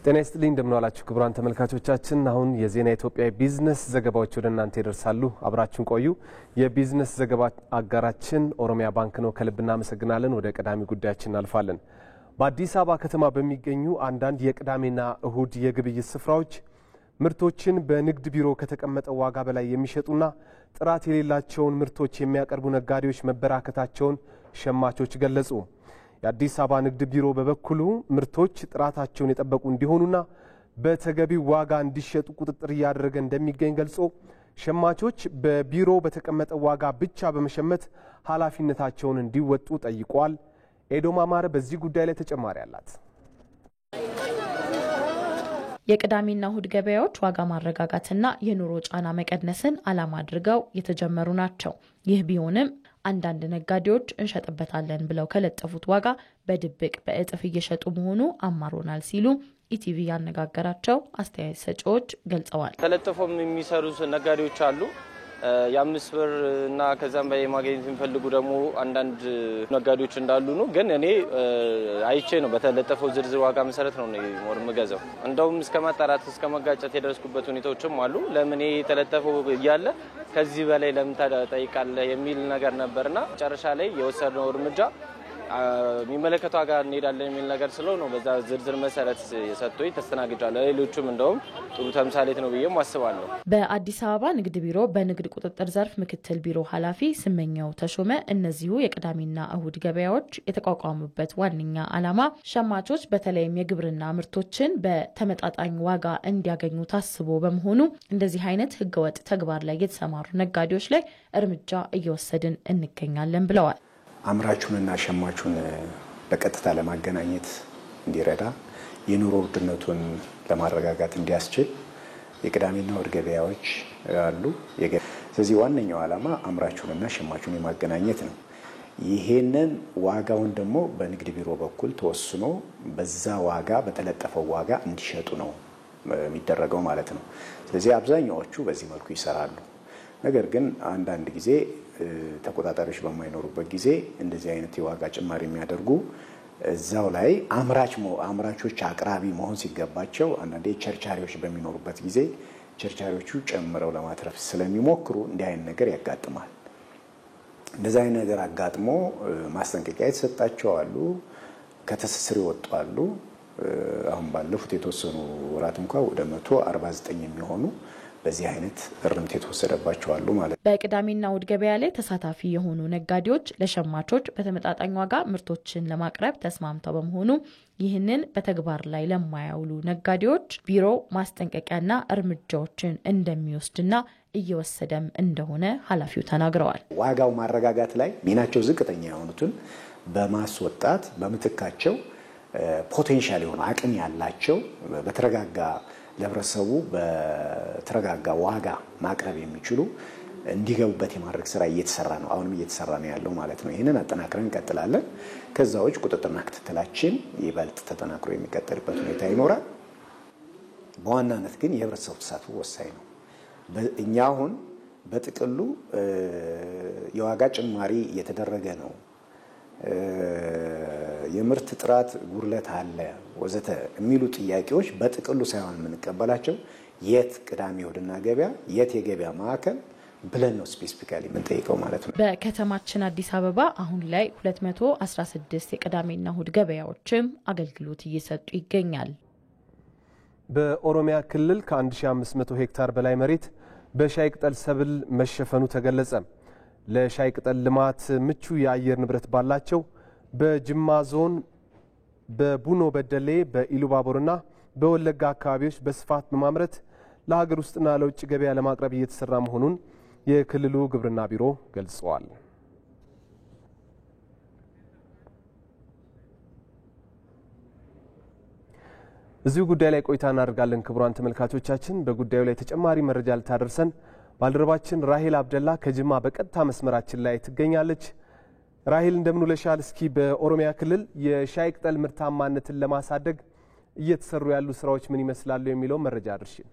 ጤና ይስጥልኝ እንደምን ዋላችሁ ክቡራን ተመልካቾቻችን። አሁን የዜና ኢትዮጵያ ቢዝነስ ዘገባዎች ወደ እናንተ ይደርሳሉ። አብራችሁን ቆዩ። የቢዝነስ ዘገባ አጋራችን ኦሮሚያ ባንክ ነው። ከልብ እናመሰግናለን። ወደ ቀዳሚ ጉዳያችን እናልፋለን። በአዲስ አበባ ከተማ በሚገኙ አንዳንድ የቅዳሜና እሁድ የግብይት ስፍራዎች ምርቶችን በንግድ ቢሮ ከተቀመጠው ዋጋ በላይ የሚሸጡና ጥራት የሌላቸውን ምርቶች የሚያቀርቡ ነጋዴዎች መበራከታቸውን ሸማቾች ገለጹ። የአዲስ አበባ ንግድ ቢሮ በበኩሉ ምርቶች ጥራታቸውን የጠበቁ እንዲሆኑና በተገቢው ዋጋ እንዲሸጡ ቁጥጥር እያደረገ እንደሚገኝ ገልጾ ሸማቾች በቢሮ በተቀመጠው ዋጋ ብቻ በመሸመት ኃላፊነታቸውን እንዲወጡ ጠይቋል። ኤዶም አማረ በዚህ ጉዳይ ላይ ተጨማሪ አላት። የቅዳሜና እሁድ ገበያዎች ዋጋ ማረጋጋትና የኑሮ ጫና መቀነስን ዓላማ አድርገው የተጀመሩ ናቸው። ይህ ቢሆንም አንዳንድ ነጋዴዎች እንሸጥበታለን ብለው ከለጠፉት ዋጋ በድብቅ በእጥፍ እየሸጡ መሆኑ አማሮናል ሲሉ ኢቲቪ ያነጋገራቸው አስተያየት ሰጪዎች ገልጸዋል። ተለጥፎም የሚሰሩ ነጋዴዎች አሉ። የአምስት ብር እና ከዛም በላይ ማግኘት የሚፈልጉ ደግሞ አንዳንድ ነጋዴዎች እንዳሉ ነው። ግን እኔ አይቼ ነው በተለጠፈው ዝርዝር ዋጋ መሰረት ነው ሞር መገዛው። እንደውም እስከ ማጣራት እስከ መጋጨት የደረስኩበት ሁኔታዎችም አሉ። ለምን ተለጠፈው እያለ ከዚህ በላይ ለምን ታጠይቃለህ የሚል ነገር ነበርና መጨረሻ ላይ የወሰድነው እርምጃ የሚመለከተው ጋር እንሄዳለን የሚል ነገር ስለሆነ ነው በዛ ዝርዝር መሰረት የሰጠው ተስተናግጃለሁ። ሌሎችም እንደውም ጥሩ ተምሳሌት ነው ብዬ አስባለሁ። በአዲስ አበባ ንግድ ቢሮ በንግድ ቁጥጥር ዘርፍ ምክትል ቢሮ ኃላፊ ስመኛው ተሾመ እነዚሁ የቅዳሜና እሁድ ገበያዎች የተቋቋሙበት ዋነኛ ዓላማ ሸማቾች በተለይም የግብርና ምርቶችን በተመጣጣኝ ዋጋ እንዲያገኙ ታስቦ በመሆኑ እንደዚህ አይነት ህገወጥ ተግባር ላይ የተሰማሩ ነጋዴዎች ላይ እርምጃ እየወሰድን እንገኛለን ብለዋል። አምራቹንና ሸማቹን በቀጥታ ለማገናኘት እንዲረዳ የኑሮ ውድነቱን ለማረጋጋት እንዲያስችል የቅዳሜና እሁድ ገበያዎች አሉ። ስለዚህ ዋነኛው ዓላማ አምራቹንና ሸማቹን የማገናኘት ነው። ይሄንን ዋጋውን ደግሞ በንግድ ቢሮ በኩል ተወስኖ በዛ ዋጋ በተለጠፈው ዋጋ እንዲሸጡ ነው የሚደረገው ማለት ነው። ስለዚህ አብዛኛዎቹ በዚህ መልኩ ይሰራሉ። ነገር ግን አንዳንድ ጊዜ ተቆጣጣሪዎች በማይኖሩበት ጊዜ እንደዚህ አይነት የዋጋ ጭማሪ የሚያደርጉ እዛው ላይ አምራቾች አቅራቢ መሆን ሲገባቸው አንዳንዴ ቸርቻሪዎች በሚኖሩበት ጊዜ ቸርቻሪዎቹ ጨምረው ለማትረፍ ስለሚሞክሩ እንዲህ አይነት ነገር ያጋጥማል። እንደዚህ አይነት ነገር አጋጥሞ ማስጠንቀቂያ የተሰጣቸው አሉ፣ ከተስስር ይወጡ አሉ። አሁን ባለፉት የተወሰኑ ወራት እንኳን ወደ 149 የሚሆኑ በዚህ አይነት እርምት የተወሰደባቸው አሉ ማለት ነው። በቅዳሜና እሁድ ገበያ ላይ ተሳታፊ የሆኑ ነጋዴዎች ለሸማቾች በተመጣጣኝ ዋጋ ምርቶችን ለማቅረብ ተስማምተው በመሆኑ ይህንን በተግባር ላይ ለማያውሉ ነጋዴዎች ቢሮ ማስጠንቀቂያና እርምጃዎችን እንደሚወስድና እየወሰደም እንደሆነ ኃላፊው ተናግረዋል። ዋጋው ማረጋጋት ላይ ሚናቸው ዝቅተኛ የሆኑትን በማስወጣት በምትካቸው ፖቴንሻል የሆኑ አቅም ያላቸው በተረጋጋ ለህብረተሰቡ በተረጋጋ ዋጋ ማቅረብ የሚችሉ እንዲገቡበት የማድረግ ስራ እየተሰራ ነው። አሁንም እየተሰራ ነው ያለው ማለት ነው። ይሄንን አጠናክረን እንቀጥላለን። ከዛው ቁጥጥርና ክትትላችን ይበልጥ ተጠናክሮ የሚቀጥልበት ሁኔታ ይኖራል። በዋናነት ግን የህብረተሰቡ ተሳትፎ ወሳኝ ነው። እኛ አሁን በጥቅሉ የዋጋ ጭማሪ እየተደረገ ነው፣ የምርት ጥራት ጉድለት አለ ወዘተ የሚሉ ጥያቄዎች በጥቅሉ ሳይሆን የምንቀበላቸው የት ቅዳሜ እሁድና ገበያ የት የገበያ ማዕከል ብለን ነው ስፔሲፊካሊ የምንጠይቀው ማለት ነው። በከተማችን አዲስ አበባ አሁን ላይ 216 የቅዳሜና እሁድ ገበያዎችም አገልግሎት እየሰጡ ይገኛል። በኦሮሚያ ክልል ከ1500 ሄክታር በላይ መሬት በሻይ ቅጠል ሰብል መሸፈኑ ተገለጸ። ለሻይ ቅጠል ልማት ምቹ የአየር ንብረት ባላቸው በጅማ ዞን በቡኖ በደሌ በኢሉባቦርና በወለጋ አካባቢዎች በስፋት በማምረት ለሀገር ውስጥና ለውጭ ገበያ ለማቅረብ እየተሰራ መሆኑን የክልሉ ግብርና ቢሮ ገልጸዋል። እዚሁ ጉዳይ ላይ ቆይታ እናደርጋለን። ክቡራን ተመልካቾቻችን በጉዳዩ ላይ ተጨማሪ መረጃ ልታደርሰን ባልደረባችን ራሄል አብደላ ከጅማ በቀጥታ መስመራችን ላይ ትገኛለች። ራሄል እንደምን ውለሻል? እስኪ በኦሮሚያ ክልል የሻይ ቅጠል ምርታማነትን ለማሳደግ እየተሰሩ ያሉ ስራዎች ምን ይመስላሉ የሚለው መረጃ አድርሽን።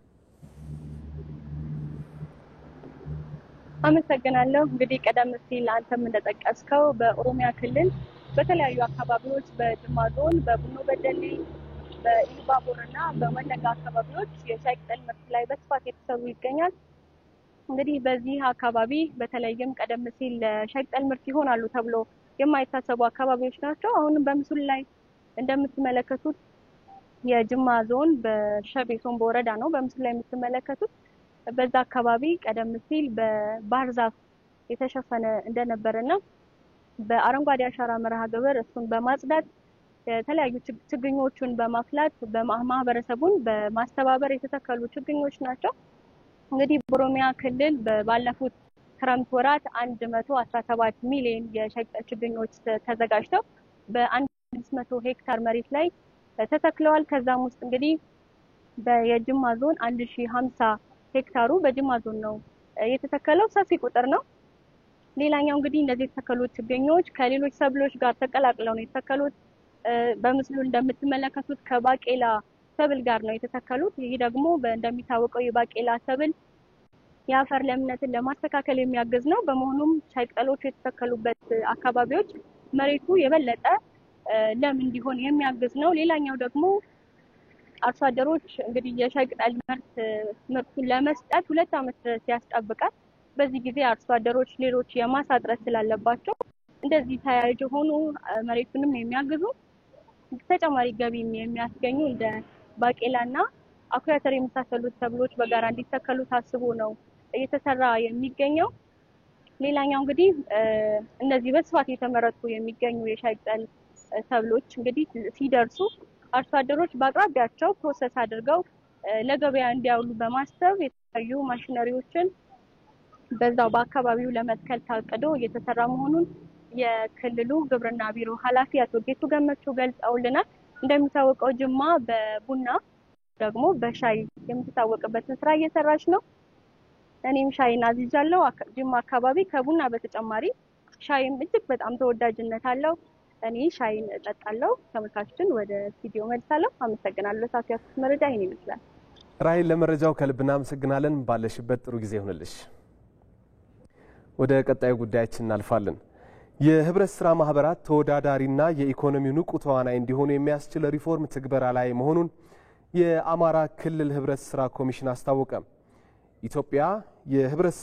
አመሰግናለሁ። እንግዲህ ቀደም ሲል አንተም እንደጠቀስከው በኦሮሚያ ክልል በተለያዩ አካባቢዎች በጅማ ዞን በቡኖ በደሌ በኢሉባቡርና በወለጋ አካባቢዎች የሻይ ቅጠል ምርት ላይ በስፋት የተሰሩ ይገኛል። እንግዲህ በዚህ አካባቢ በተለይም ቀደም ሲል ለሻይ ቅጠል ምርት ይሆናሉ ተብሎ የማይታሰቡ አካባቢዎች ናቸው። አሁንም በምስሉ ላይ እንደምትመለከቱት የጅማ ዞን በሸቤ ሶምቦ ወረዳ ነው በምስሉ ላይ የምትመለከቱት። በዛ አካባቢ ቀደም ሲል በባህር ዛፍ የተሸፈነ እንደነበረና በአረንጓዴ አሻራ መርሃ ግብር እሱን በማጽዳት የተለያዩ ችግኞችን በማፍላት በማህበረሰቡን በማስተባበር የተተከሉ ችግኞች ናቸው። እንግዲህ በኦሮሚያ ክልል ባለፉት ክረምት ወራት 117 ሚሊዮን የሻይ ቅጠል ችግኞች ተዘጋጅተው በ100 ሄክታር መሬት ላይ ተተክለዋል። ከዛም ውስጥ እንግዲህ በየጅማ ዞን 1050 ሄክታሩ በጅማ ዞን ነው የተተከለው። ሰፊ ቁጥር ነው። ሌላኛው እንግዲህ እነዚህ የተተከሉት ችግኞች ከሌሎች ሰብሎች ጋር ተቀላቅለው ነው የተተከሉት። በምስሉ እንደምትመለከቱት ከባቄላ ሰብል ጋር ነው የተተከሉት። ይህ ደግሞ እንደሚታወቀው የባቄላ ሰብል የአፈር ለምነትን ለማስተካከል የሚያግዝ ነው። በመሆኑም ሻይ ቅጠሎች የተተከሉበት አካባቢዎች መሬቱ የበለጠ ለም እንዲሆን የሚያግዝ ነው። ሌላኛው ደግሞ አርሶ አደሮች እንግዲህ የሻይ ቅጠል ምርቱን ለመስጠት 2 ዓመት ድረስ ያስጠብቃል። በዚህ ጊዜ አርሶ አደሮች ሌሎች የማሳ እጥረት ስላለባቸው እንደዚህ ተያያዥ የሆኑ መሬቱንም የሚያግዙ ተጨማሪ ገቢም የሚያስገኙ እንደ ባቄላና አኩሪ አተር የመሳሰሉት ሰብሎች በጋራ እንዲተከሉ ታስቦ ነው እየተሰራ የሚገኘው። ሌላኛው እንግዲህ እነዚህ በስፋት የተመረቱ የሚገኙ የሻይ ቅጠል ሰብሎች እንግዲህ ሲደርሱ አርሶ አደሮች በአቅራቢያቸው ፕሮሰስ አድርገው ለገበያ እንዲያውሉ በማሰብ የተለያዩ ማሽነሪዎችን በዛው በአካባቢው ለመትከል ታቅዶ እየተሰራ መሆኑን የክልሉ ግብርና ቢሮ ኃላፊ አቶ ጌቱ ገመቹ ገልጸውልናል። እንደሚታወቀው ጅማ በቡና ደግሞ በሻይ የምትታወቅበትን ስራ እየሰራች ነው። እኔም ሻይን አዝዣለሁ። ጅማ አካባቢ ከቡና በተጨማሪ ሻይም እጅግ በጣም ተወዳጅነት አለው። እኔ ሻይን እጠጣለሁ። ተመልካቾችን ወደ ስቱዲዮ መልሳለሁ። አመሰግናለሁ። ሳፊያስ መረጃ ይሄን ይመስላል። ራይል ለመረጃው ከልብ እናመሰግናለን። ባለሽበት ጥሩ ጊዜ ይሁንልሽ። ወደ ቀጣዩ ጉዳያችን እናልፋለን። የህብረት ስራ ማህበራት ተወዳዳሪና የኢኮኖሚው ንቁ ተዋናይ እንዲሆኑ የሚያስችል ሪፎርም ትግበራ ላይ መሆኑን የአማራ ክልል ህብረት ስራ ኮሚሽን አስታወቀ። የኢትዮጵያ የህብረት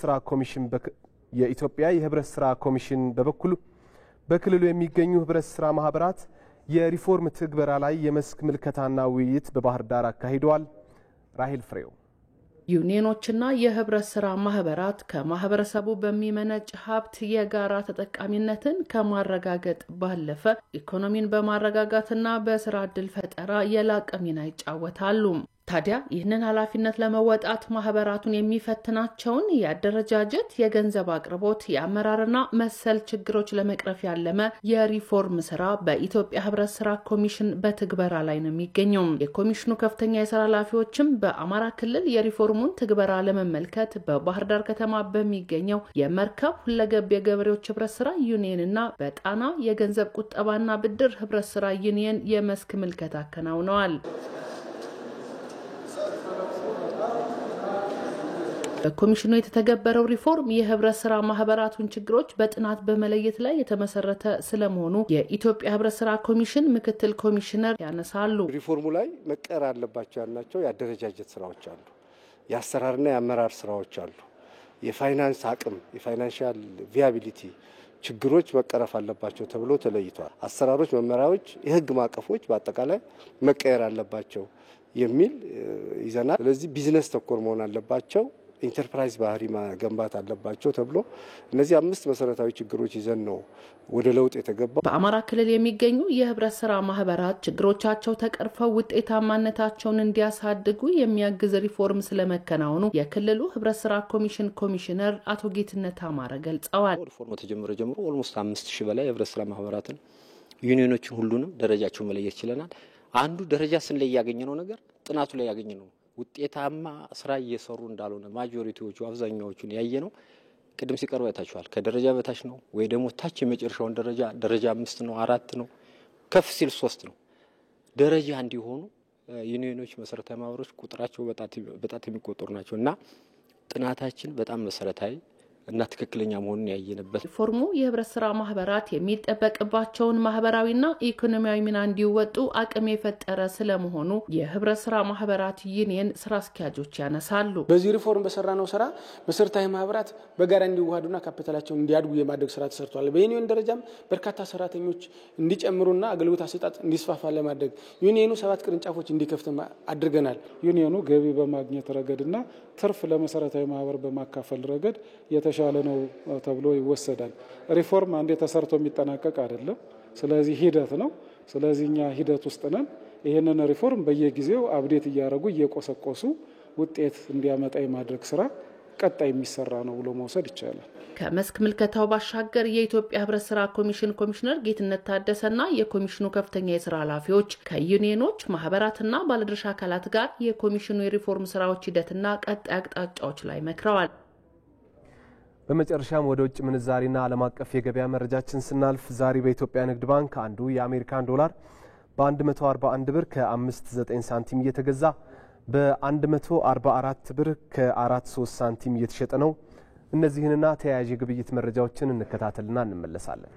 ስራ ኮሚሽን በበኩሉ በክልሉ የሚገኙ ህብረት ስራ ማህበራት የሪፎርም ትግበራ ላይ የመስክ ምልከታና ውይይት በባህር ዳር አካሂደዋል። ራሂል ፍሬው ዩኒየኖችና የህብረት ስራ ማህበራት ከማህበረሰቡ በሚመነጭ ሀብት የጋራ ተጠቃሚነትን ከማረጋገጥ ባለፈ ኢኮኖሚን በማረጋጋትና በስራ ዕድል ፈጠራ የላቀ ሚና ይጫወታሉ። ታዲያ ይህንን ኃላፊነት ለመወጣት ማህበራቱን የሚፈትናቸውን የአደረጃጀት፣ የገንዘብ አቅርቦት፣ የአመራርና መሰል ችግሮች ለመቅረፍ ያለመ የሪፎርም ስራ በኢትዮጵያ ህብረት ስራ ኮሚሽን በትግበራ ላይ ነው የሚገኘው። የኮሚሽኑ ከፍተኛ የስራ ኃላፊዎችም በአማራ ክልል የሪፎርሙን ትግበራ ለመመልከት በባህር ዳር ከተማ በሚገኘው የመርከብ ሁለገብ የገበሬዎች ህብረት ስራ ዩኒየንና በጣና የገንዘብ ቁጠባና ብድር ህብረት ስራ ዩኒየን የመስክ ምልከታ አከናውነዋል። በኮሚሽኑ የተተገበረው ሪፎርም የህብረት ስራ ማህበራቱን ችግሮች በጥናት በመለየት ላይ የተመሰረተ ስለመሆኑ የኢትዮጵያ ህብረት ስራ ኮሚሽን ምክትል ኮሚሽነር ያነሳሉ። ሪፎርሙ ላይ መቀየር አለባቸው ያልናቸው የአደረጃጀት ስራዎች አሉ፣ የአሰራርና የአመራር ስራዎች አሉ፣ የፋይናንስ አቅም የፋይናንሻል ቪያቢሊቲ ችግሮች መቀረፍ አለባቸው ተብሎ ተለይቷል። አሰራሮች፣ መመሪያዎች፣ የህግ ማቀፎች በአጠቃላይ መቀየር አለባቸው የሚል ይዘናል። ስለዚህ ቢዝነስ ተኮር መሆን አለባቸው፣ ኢንተርፕራይዝ ባህሪ ማገንባት አለባቸው ተብሎ እነዚህ 5 መሰረታዊ ችግሮች ይዘን ነው ወደ ለውጥ የተገባው። በአማራ ክልል የሚገኙ የህብረት ስራ ማህበራት ችግሮቻቸው ተቀርፈው ውጤታማነታቸውን እንዲያሳድጉ የሚያግዝ ሪፎርም ስለመከናወኑ የክልሉ ህብረት ስራ ኮሚሽን ኮሚሽነር አቶ ጌትነት አማረ ገልጸዋል። ሪፎርሙ ተጀምሮ ጀምሮ ኦልሞስት 5000 በላይ የህብረት ስራ ማህበራትን ዩኒየኖችን ሁሉንም ደረጃቸው መለየት ችለናል። አንዱ ደረጃ ስንለይ ያገኘነው ነገር ጥናቱ ላይ ያገኘነው ውጤታማ ስራ እየሰሩ እንዳልሆነ ማጆሪቲዎቹ አብዛኛዎቹን ያየነው ቅድም ሲቀርብ አይታችኋል። ከደረጃ በታች ነው ወይ ደግሞ ታች የመጨረሻውን ደረጃ 5 ነው 4 ነው ከፍ ሲል 3 ነው ደረጃ እንዲሆኑ ዩኒየኖች መሰረታዊ ማህበሮች ቁጥራቸው በጣት የሚቆጠሩ ናቸው እና ጥናታችን በጣም መሰረታዊ እና ትክክለኛ መሆኑን ያየነበት ሪፎርሙ የህብረት ስራ ማህበራት የሚጠበቅባቸውን ማህበራዊና ኢኮኖሚያዊ ሚና እንዲወጡ አቅም የፈጠረ ስለመሆኑ የህብረት ስራ ማህበራት ዩኒየን ስራ አስኪያጆች ያነሳሉ። በዚህ ሪፎርም በሰራነው ስራ መሰረታዊ ማህበራት በጋራ እንዲዋሃዱና ካፒታላቸው እንዲያድጉ የማድረግ ስራ ተሰርቷል። በዩኒየን ደረጃም በርካታ ሰራተኞች እንዲጨምሩና አገልግሎት አሰጣጥ እንዲስፋፋ ለማድረግ ዩኒየኑ 7 ቅርንጫፎች እንዲከፍት አድርገናል። ዩኒየኑ ገቢ በማግኘት ረገድና ትርፍ ለመሰረታዊ ማህበር በማካፈል ረገድ የተሻለ ነው ተብሎ ይወሰዳል። ሪፎርም አንዴ ተሰርቶ የሚጠናቀቅ አይደለም። ስለዚህ ሂደት ነው። ስለዚህኛ ሂደት ውስጥ ነን። ይሄንን ሪፎርም በየጊዜው አፕዴት እያደረጉ እየቆሰቆሱ ውጤት እንዲያመጣ የማድረግ ስራ ቀጣይ የሚሰራ ነው ብሎ መውሰድ ይቻላል። ከመስክ ምልከታው ባሻገር የኢትዮጵያ ህብረት ስራ ኮሚሽን ኮሚሽነር ጌትነት ታደሰና የኮሚሽኑ ከፍተኛ የስራ ኃላፊዎች ከዩኒየኖች ማህበራትና ባለድርሻ አካላት ጋር የኮሚሽኑ የሪፎርም ስራዎች ሂደትና ቀጣይ አቅጣጫዎች ላይ መክረዋል። በመጨረሻም ወደ ውጭ ምንዛሪና ዓለም አቀፍ የገበያ መረጃችን ስናልፍ ዛሬ በኢትዮጵያ ንግድ ባንክ አንዱ የአሜሪካን ዶላር በ141 ብር ከ59 ሳንቲም እየተገዛ በ144 ብር ከ43 ሳንቲም እየተሸጠ ነው። እነዚህንና ተያያዥ የግብይት መረጃዎችን እንከታተልና እንመለሳለን።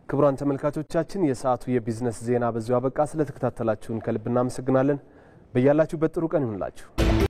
ክቡራን ተመልካቾቻችን የሰዓቱ የቢዝነስ ዜና በዚሁ አበቃ። ስለተከታተላችሁን ከልብ እናመሰግናለን። በያላችሁበት ጥሩ ቀን ይሁንላችሁ።